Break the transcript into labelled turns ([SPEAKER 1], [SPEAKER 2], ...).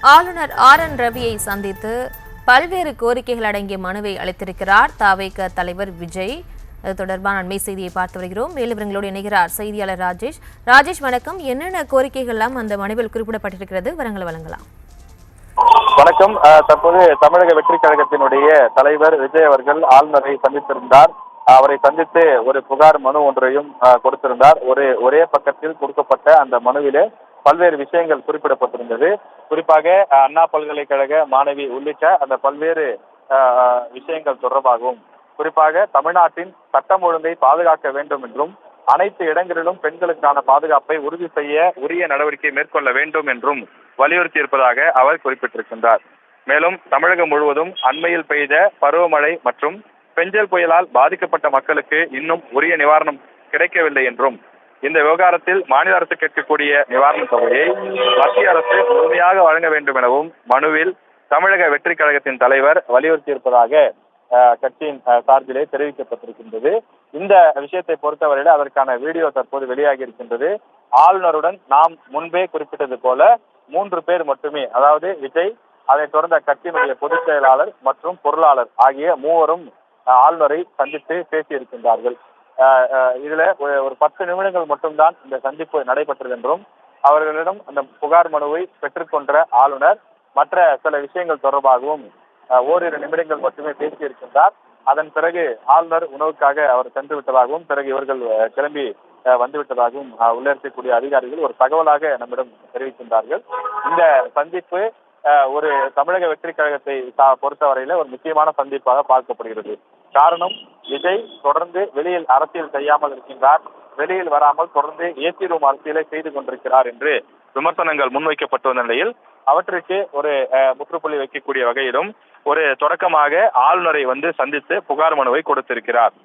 [SPEAKER 1] ஆளுநர் RN ரவியை சந்தித்து பல்வேறு கோரிக்கைகள் அடங்கிய மனுவை அளித்திருக்கிறார் தவேக தலைவர் விஜய். அது தொடர்பான அண்மை செய்தியை பார்த்து வருகிறோம். மேலும் இணைகிறார் செய்தியாளர் ராஜேஷ். ராஜேஷ் வணக்கம். என்னென்ன கோரிக்கைகள்லாம் அந்த மனுவில் குறிப்பிடப்பட்டிருக்கிறது, விவரங்களை வழங்கலாம்.
[SPEAKER 2] வணக்கம். தற்போது தமிழக வெற்றி கழகத்தினுடைய தலைவர் விஜய் அவர்கள் ஆளுநரை சந்தித்திருந்தார். அவரை சந்தித்து ஒரு புகார் மனு ஒன்றையும் கொடுத்திருந்தார். ஒரே பக்கத்தில் கொடுக்கப்பட்ட அந்த மனுவிலே பல்வேறு விஷயங்கள் குறிப்பிடப்பட்டிருந்தது. குறிப்பாக அண்ணா பல்கலைக்கழக மாணவி உள்ளிட்ட அந்த பல்வேறு விஷயங்கள் தொடர்பாகவும், குறிப்பாக தமிழ்நாட்டின் சட்டம் ஒழுங்கை பாதுகாக்க வேண்டும் என்றும் அனைத்து இடங்களிலும் பெண்களுக்கான பாதுகாப்பை உறுதி செய்ய உரிய நடவடிக்கை மேற்கொள்ள வேண்டும் என்றும் வலியுறுத்தி இருப்பதாக அவர் குறிப்பிட்டிருக்கின்றார். மேலும் தமிழகம் முழுவதும் அண்மையில் பெய்த பருவமழை மற்றும் பெஞ்சல் புயலால் பாதிக்கப்பட்ட மக்களுக்கு இன்னும் உரிய நிவாரணம் கிடைக்கவில்லை என்றும், இந்த விவகாரத்தில் மாநில அரசு கேட்கக்கூடிய நிவாரண தொகையை மத்திய அரசு முழுமையாக வழங்க வேண்டும் எனவும் மனுவில் தமிழக வெற்றி கழகத்தின் தலைவர் வலியுறுத்தி இருப்பதாக கட்சியின் சார்பிலே தெரிவிக்கப்பட்டிருக்கின்றது. இந்த விஷயத்தை பொறுத்தவரையில் அதற்கான வீடியோ தற்போது வெளியாகி இருக்கின்றது. ஆளுநருடன் நாம் முன்பே குறிப்பிட்டது போல 3 பேர் மட்டுமே, அதாவது விஜய், அதைத் தொடர்ந்த கட்சியினுடைய பொதுச் செயலாளர் மற்றும் பொருளாளர் ஆகிய 3வரும் ஆளுநரை சந்தித்து பேசியிருக்கின்றார்கள். இதுல ஒரு 10 நிமிடங்கள் மட்டும்தான் இந்த சந்திப்பு நடைபெற்றது என்றும், அவர்களிடம் அந்த புகார் மனுவை பெற்றுக்கொண்ட ஆளுநர் மற்ற சில விஷயங்கள் தொடர்பாகவும் ஓரிரு நிமிடங்கள் மட்டுமே பேசியிருக்கின்றார். அதன் பிறகு ஆளுநர் உணவுக்காக அவர் சென்று விட்டதாகவும், பிறகு இவர்கள் கிளம்பி வந்துவிட்டதாகவும் உள்ள இருக்கக்கூடிய அதிகாரிகள் ஒரு தகவலாக நம்மிடம் தெரிவிக்கின்றார்கள். இந்த சந்திப்பு ஒரு தமிழக வெற்றி கழகத்தை பொறுத்தவரையில ஒரு முக்கியமான சந்திப்பாக பார்க்கப்படுகிறது. காரணம், விஜய் தொடர்ந்து வெளியில் அரசியல் செய்யாமல் இருக்கின்றார், வெளியில் வராமல் தொடர்ந்து ஏசி ரூம் அரசியலை செய்து கொண்டிருக்கிறார் என்று விமர்சனங்கள் முன்வைக்கப்பட்டு வந்த நிலையில் அவற்றிற்கு ஒரு முற்றுப்புள்ளி வைக்கக்கூடிய வகையிலும் ஒரு தொடக்கமாக ஆளுநரை சந்தித்து புகார் மனுவை கொடுத்திருக்கிறார்.